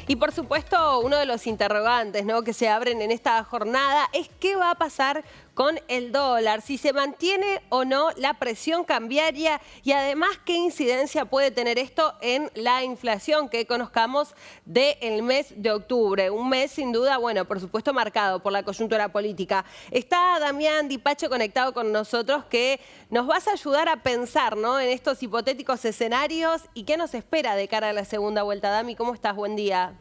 Y por supuesto, uno de los interrogantes, ¿no?, que se abren en esta jornada es qué va a pasar con el dólar, si se mantiene o no la presión cambiaria y además qué incidencia puede tener esto en la inflación que conozcamos del mes de octubre. Un mes sin duda, bueno, por supuesto marcado por la coyuntura política. Está Damián Di Pace conectado con nosotros que nos vas a ayudar a pensar, ¿no?, en estos hipotéticos escenarios y qué nos espera de cara a la segunda vuelta. Dami, ¿cómo estás? Buen día.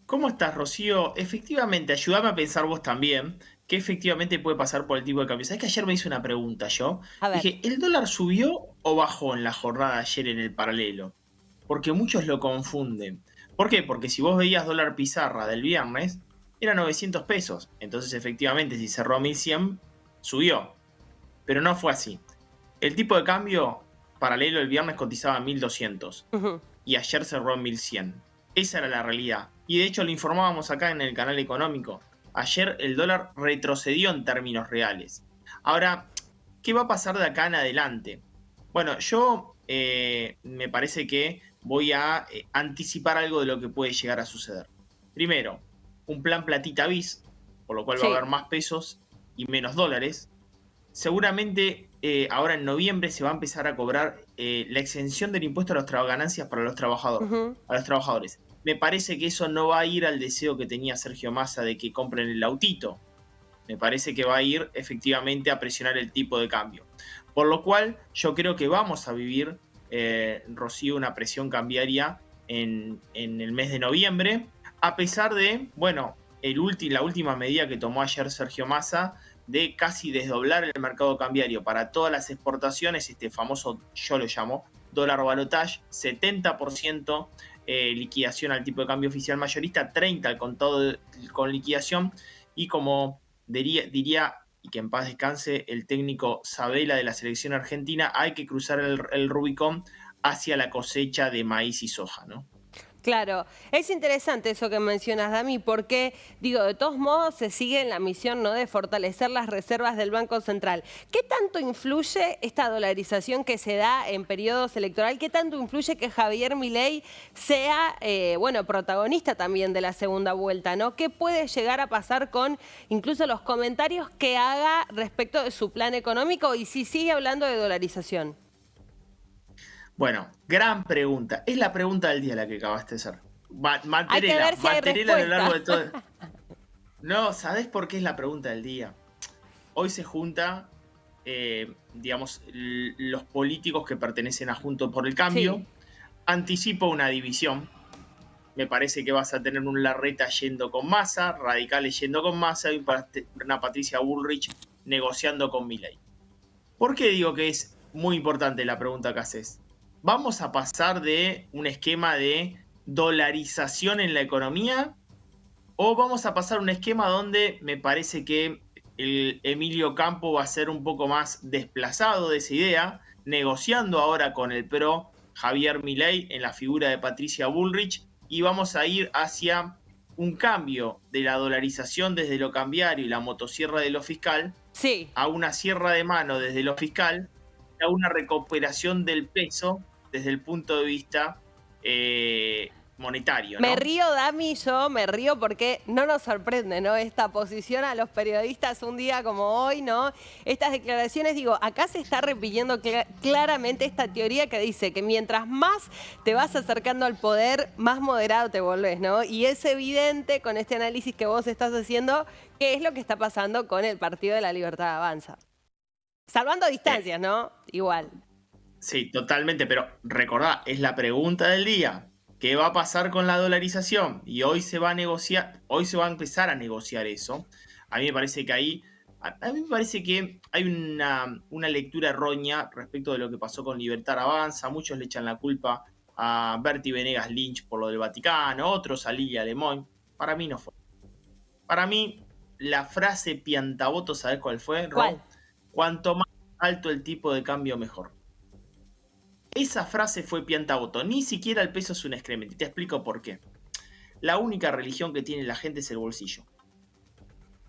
¿Cómo estás, Rocío? Efectivamente, ayúdame a pensar vos también, qué efectivamente puede pasar por el tipo de cambio. ¿Sabés que ayer me hice una pregunta yo? A ver. Dije, ¿el dólar subió o bajó en la jornada de ayer en el paralelo? Porque muchos lo confunden. ¿Por qué? Porque si vos veías dólar pizarra del viernes, era 900 pesos. Entonces, efectivamente, si cerró a 1100, subió. Pero no fue así. El tipo de cambio paralelo el viernes cotizaba a 1200 Ujú. y ayer cerró en 1100. Esa era la realidad. Y de hecho lo informábamos acá en el canal económico. Ayer el dólar retrocedió en términos reales. Ahora, ¿qué va a pasar de acá en adelante? Bueno, yo me parece que voy a anticipar algo de lo que puede llegar a suceder. Primero, un plan platita bis, por lo cual va a Sí. haber más pesos y menos dólares. Seguramente ahora en noviembre se va a empezar a cobrar la exención del impuesto a las ganancias para los trabajadores, Ujú. a los trabajadores. Me parece que eso no va a ir al deseo que tenía Sergio Massa de que compren el autito. Me parece que va a ir efectivamente a presionar el tipo de cambio. Por lo cual yo creo que vamos a vivir, Rocío, una presión cambiaria en el mes de noviembre, a pesar de, bueno, la última medida que tomó ayer Sergio Massa de casi desdoblar el mercado cambiario para todas las exportaciones, este famoso, yo lo llamo, dólar balotage, 70% liquidación al tipo de cambio oficial mayorista, 30% al contado con liquidación, y como diría, y que en paz descanse, el técnico Sabela de la selección argentina, hay que cruzar el Rubicón hacia la cosecha de maíz y soja, ¿no? Claro, es interesante eso que mencionas, Dami, porque, digo, de todos modos se sigue en la misión, ¿no?, de fortalecer las reservas del Banco Central. ¿Qué tanto influye esta dolarización que se da en periodos electorales? ¿Qué tanto influye que Javier Milei sea, bueno, protagonista también de la segunda vuelta, ¿no? ¿Qué puede llegar a pasar con incluso los comentarios que haga respecto de su plan económico y si sigue hablando de dolarización? Bueno, gran pregunta. Es la pregunta del día la que acabaste de hacer. Hay que ver si hay Mantenela a lo largo respuesta. de todo. No, ¿sabés por qué es la pregunta del día? Hoy se junta, digamos, los políticos que pertenecen a Juntos por el Sí. Cambio. Anticipo una división. Me parece que vas a tener un Larreta yendo con Massa, radicales yendo con Massa y una Patricia Bullrich negociando con Milei. ¿Por qué digo que es muy importante la pregunta que haces? ¿Vamos a pasar de un esquema de dolarización en la economía o vamos a pasar a un esquema donde me parece que el Emilio Campo va a ser un poco más desplazado de esa idea, negociando ahora con el PRO Javier Milei en la figura de Patricia Bullrich, y vamos a ir hacia un cambio de la dolarización desde lo cambiario y la motosierra de lo fiscal Sí. a una sierra de mano desde lo fiscal, a una recuperación del peso desde el punto de vista monetario, Me ¿no? río, Dami, yo me río porque no nos sorprende, ¿no?, esta posición a los periodistas un día como hoy, ¿no? Estas declaraciones, digo, acá se está repitiendo claramente esta teoría que dice que mientras más te vas acercando al poder, más moderado te volvés, ¿no? Y es evidente con este análisis que vos estás haciendo qué es lo que está pasando con el Partido de la Libertad Avanza. Salvando Eh, distancias, ¿no? Igual. Sí, totalmente, pero recordá, es la pregunta del día. ¿Qué va a pasar con la dolarización? Y hoy se va a negociar, hoy se va a empezar a negociar eso. A mí me parece que ahí, a mí me parece que hay una lectura errónea respecto de lo que pasó con Libertad Avanza. Muchos le echan la culpa a Bertie Venegas Lynch por lo del Vaticano, otros a Lilia Lemoyne. Para mí no fue. Para mí, la frase piantaboto, ¿sabes cuál fue, ¿Cuál? Ro? Cuanto más alto el tipo de cambio, mejor. Esa frase fue piantaboto. Ni siquiera el peso es un excremento. Y te explico por qué. La única religión que tiene la gente es el bolsillo.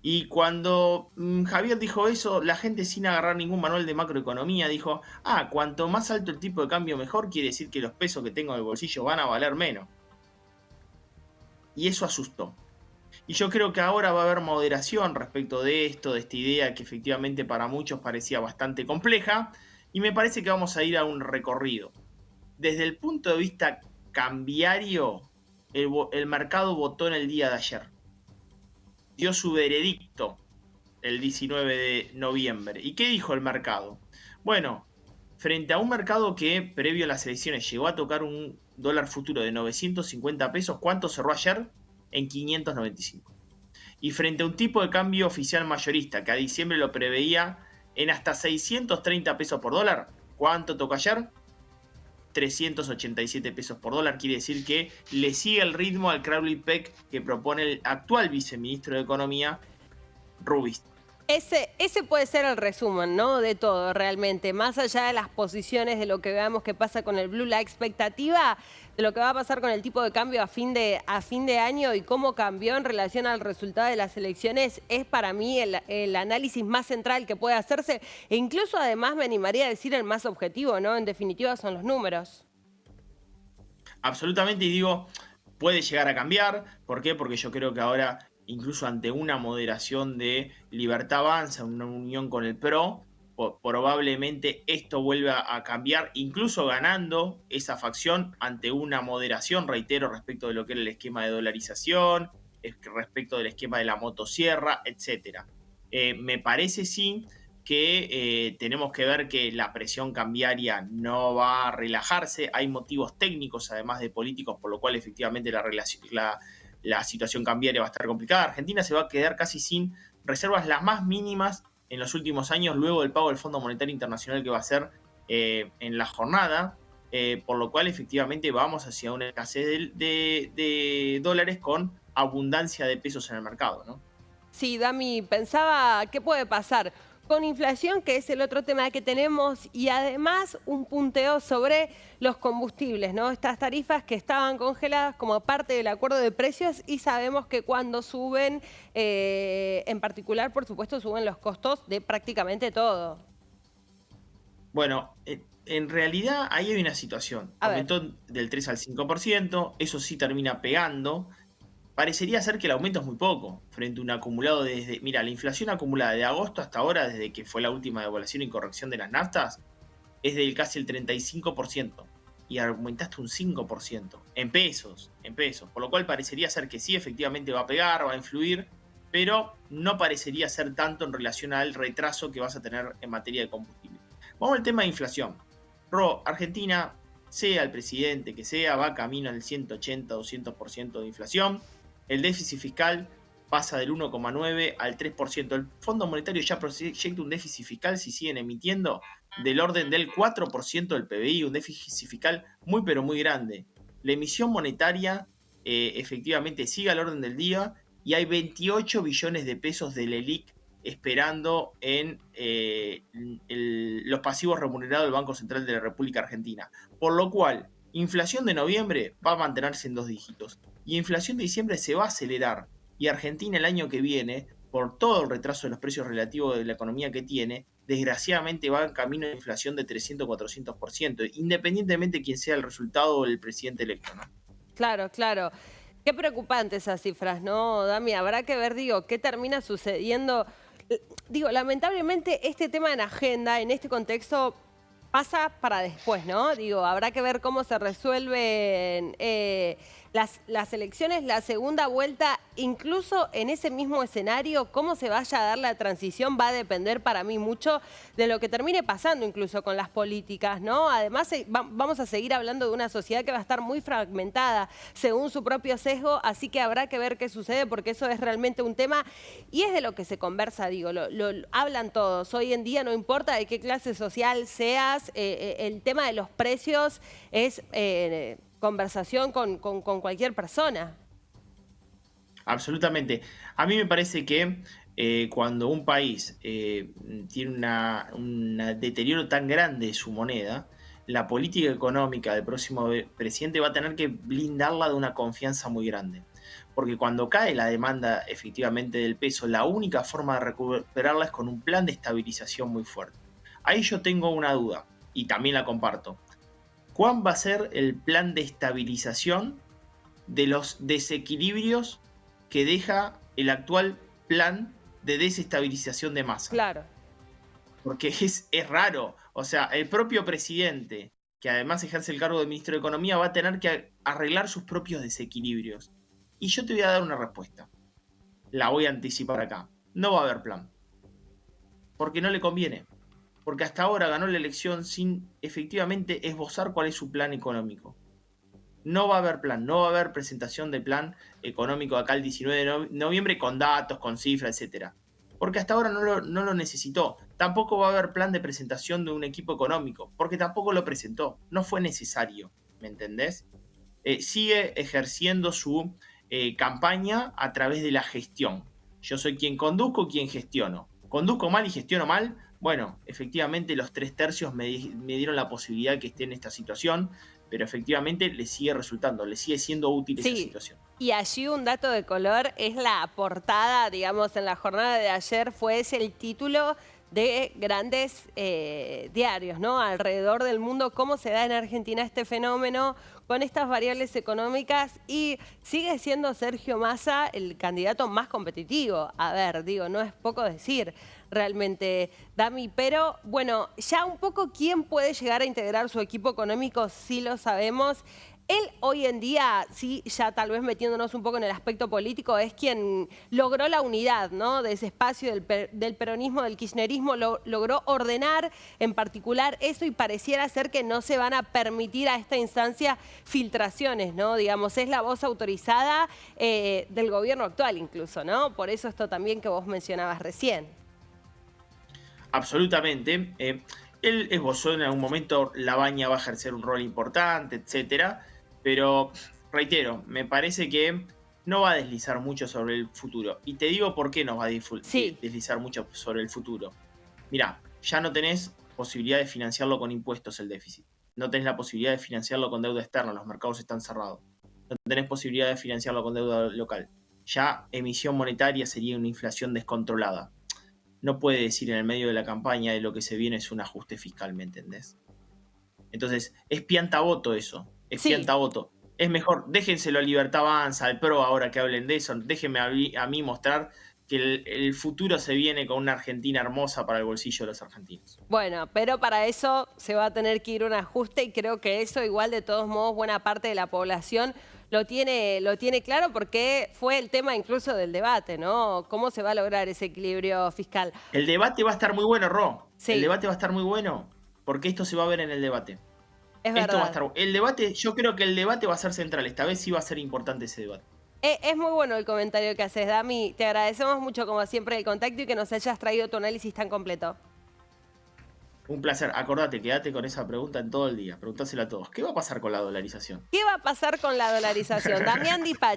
Y cuando Javier dijo eso, la gente sin agarrar ningún manual de macroeconomía dijo, cuanto más alto el tipo de cambio mejor, quiere decir que los pesos que tengo en el bolsillo van a valer menos. y eso asustó. Y yo creo que ahora va a haber moderación respecto de esto, de esta idea que efectivamente para muchos parecía bastante compleja, y me parece que vamos a ir a un recorrido. Desde el punto de vista cambiario, el mercado votó en el día de ayer, dio su veredicto el 19 de noviembre. ¿Y qué dijo el mercado? Bueno, frente a un mercado que previo a las elecciones llegó a tocar un dólar futuro de 950 pesos, ¿cuánto cerró ayer? En 595. Y frente a un tipo de cambio oficial mayorista que a diciembre lo preveía en hasta 630 pesos por dólar, ¿cuánto tocó ayer? 387 pesos por dólar. Quiere decir que le sigue el ritmo al Crowley Peck que propone el actual viceministro de Economía, Rubist. Ese puede ser el resumen, ¿no? De todo, realmente. Más allá de las posiciones, de lo que veamos que pasa con el Blue, la expectativa de lo que va a pasar con el tipo de cambio a fin de año y cómo cambió en relación al resultado de las elecciones, es para mí el análisis más central que puede hacerse. E incluso, además, me animaría a decir el más objetivo, ¿no? En definitiva, son los números. Absolutamente, y digo, puede llegar a cambiar. ¿Por qué? Porque yo creo que ahora, incluso ante una moderación de Libertad Avanza, una unión con el PRO, probablemente esto vuelva a cambiar, incluso ganando esa facción ante una moderación, reitero, respecto de lo que era el esquema de dolarización, respecto del esquema de la motosierra, etcétera. Me parece sí que tenemos que ver que la presión cambiaria no va a relajarse. Hay motivos técnicos, además de políticos, por lo cual efectivamente la situación cambiaria va a estar complicada. Argentina se va a quedar casi sin reservas las más mínimas en los últimos años, luego del pago del Fondo Monetario Internacional que va a ser en la jornada, por lo cual efectivamente vamos hacia una escasez de dólares con abundancia de pesos en el mercado, ¿no? Sí, Dami, pensaba qué puede pasar con inflación, que es el otro tema que tenemos, y además un punteo sobre los combustibles, ¿no? Estas tarifas que estaban congeladas como parte del acuerdo de precios y sabemos que cuando suben, en particular, por supuesto, suben los costos de prácticamente todo. Bueno, en realidad ahí hay una situación. A ver. Aumentó del 3 al 5%, eso sí termina pegando. Parecería ser que el aumento es muy poco, frente a un acumulado desde... Mira, la inflación acumulada de agosto hasta ahora, desde que fue la última devaluación y corrección de las naftas, es del casi el 35%. Y aumentaste un 5%. En pesos. Por lo cual parecería ser que sí, efectivamente va a pegar, va a influir, pero no parecería ser tanto en relación al retraso que vas a tener en materia de combustible. Vamos al tema de inflación. Argentina, sea el presidente que sea, va camino al 180-200% de inflación. El déficit fiscal pasa del 1,9 al 3%. El Fondo Monetario ya proyecta un déficit fiscal, si siguen emitiendo, del orden del 4% del PBI, un déficit fiscal muy pero muy grande. La emisión monetaria efectivamente sigue al orden del día y hay 28 billones de pesos del ELIC esperando en los pasivos remunerados del Banco Central de la República Argentina. Por lo cual, inflación de noviembre va a mantenerse en 2 dígitos y inflación de diciembre se va a acelerar. Y Argentina el año que viene, por todo el retraso de los precios relativos de la economía que tiene, desgraciadamente va en camino de inflación de 300-400%, independientemente de quién sea el resultado del presidente electo, ¿no? Claro, claro. Qué preocupantes esas cifras, ¿no, Dami? Habrá que ver, digo, qué termina sucediendo. Digo, lamentablemente este tema en agenda, en este contexto, pasa para después, ¿no? Digo, habrá que ver cómo se resuelven las elecciones, la segunda vuelta, incluso en ese mismo escenario, cómo se vaya a dar la transición va a depender para mí mucho de lo que termine pasando incluso con las políticas, ¿no? Además, vamos a seguir hablando de una sociedad que va a estar muy fragmentada según su propio sesgo, así que habrá que ver qué sucede porque eso es realmente un tema y es de lo que se conversa, digo, lo hablan todos. Hoy en día no importa de qué clase social seas, el tema de los precios es conversación con cualquier persona. Absolutamente. A mí me parece que cuando un país tiene un deterioro tan grande de su moneda, la política económica del próximo presidente va a tener que blindarla de una confianza muy grande. Porque cuando cae la demanda efectivamente del peso, la única forma de recuperarla es con un plan de estabilización muy fuerte. Ahí yo tengo una duda y también la comparto. ¿Cuál va a ser el plan de estabilización de los desequilibrios que deja el actual plan de desestabilización de masa. Claro. Porque es raro. O sea, el propio presidente, que además ejerce el cargo de ministro de Economía, va a tener que arreglar sus propios desequilibrios. Y yo te voy a dar una respuesta. La voy a anticipar acá. No va a haber plan. Porque no le conviene. Porque hasta ahora ganó la elección sin efectivamente esbozar cuál es su plan económico. No va a haber plan, no va a haber presentación de plan económico acá el 19 de noviembre con datos, con cifras, etc. Porque hasta ahora no lo necesitó. Tampoco va a haber plan de presentación de un equipo económico, porque tampoco lo presentó. No fue necesario, ¿me entendés? Sigue ejerciendo su campaña a través de la gestión. Yo soy quien conduzco, quien gestiono. Conduzco mal y gestiono mal. Bueno, efectivamente los 3/3 me dieron la posibilidad de que esté en esta situación, pero efectivamente le sigue resultando, le sigue siendo útil esa Sí, situación. y allí un dato de color es la portada, digamos, en la jornada de ayer fue ese el título de grandes diarios, ¿no? Alrededor del mundo, cómo se da en Argentina este fenómeno con estas variables económicas y sigue siendo Sergio Massa el candidato más competitivo. A ver, digo, no es poco decir realmente, Dami, pero bueno, ya un poco quién puede llegar a integrar su equipo económico, sí lo sabemos. Él hoy en día, sí, ya tal vez metiéndonos un poco en el aspecto político, es quien logró la unidad, ¿no? De ese espacio del peronismo, del kirchnerismo, logró ordenar en particular eso y pareciera ser que no se van a permitir a esta instancia filtraciones, ¿no? Digamos, es la voz autorizada del gobierno actual incluso, ¿no? Por eso esto también que vos mencionabas recién. Absolutamente. Él esbozó en algún momento la Baña va a ejercer un rol importante, etcétera, pero reitero, me parece que no va a deslizar mucho sobre el futuro. Y te digo por qué no va a Sí, deslizar mucho sobre el futuro. Mirá, ya no tenés posibilidad de financiarlo con impuestos el déficit. No tenés la posibilidad de financiarlo con deuda externa, los mercados están cerrados. No tenés posibilidad de financiarlo con deuda local. Ya emisión monetaria sería una inflación descontrolada. No puede decir en el medio de la campaña de lo que se viene es un ajuste fiscal, ¿me entendés? Entonces, es piantavoto eso, es sí. piantavoto. Es mejor, déjenselo a Libertad Avanza, al PRO, ahora que hablen de eso, déjenme a mí mostrar que el futuro se viene con una Argentina hermosa para el bolsillo de los argentinos. Bueno, pero para eso se va a tener que ir un ajuste y creo que eso igual de todos modos buena parte de la población lo tiene claro porque fue el tema incluso del debate, ¿no? ¿Cómo se va a lograr ese equilibrio fiscal? El debate va a estar muy bueno, Ro. El Sí, debate va a estar muy bueno porque esto se va a ver en el debate. es Esto va a verdad. estar. El debate, yo creo que el debate va a ser central. Esta vez sí va a ser importante ese debate. Es muy bueno el comentario que haces, Dami. Te agradecemos mucho como siempre el contacto y que nos hayas traído tu análisis tan completo. Un placer. Acordate, quédate con esa pregunta en todo el día. Preguntásela a todos. ¿Qué va a pasar con la dolarización? ¿Qué va a pasar con la dolarización? Damián Dipachi.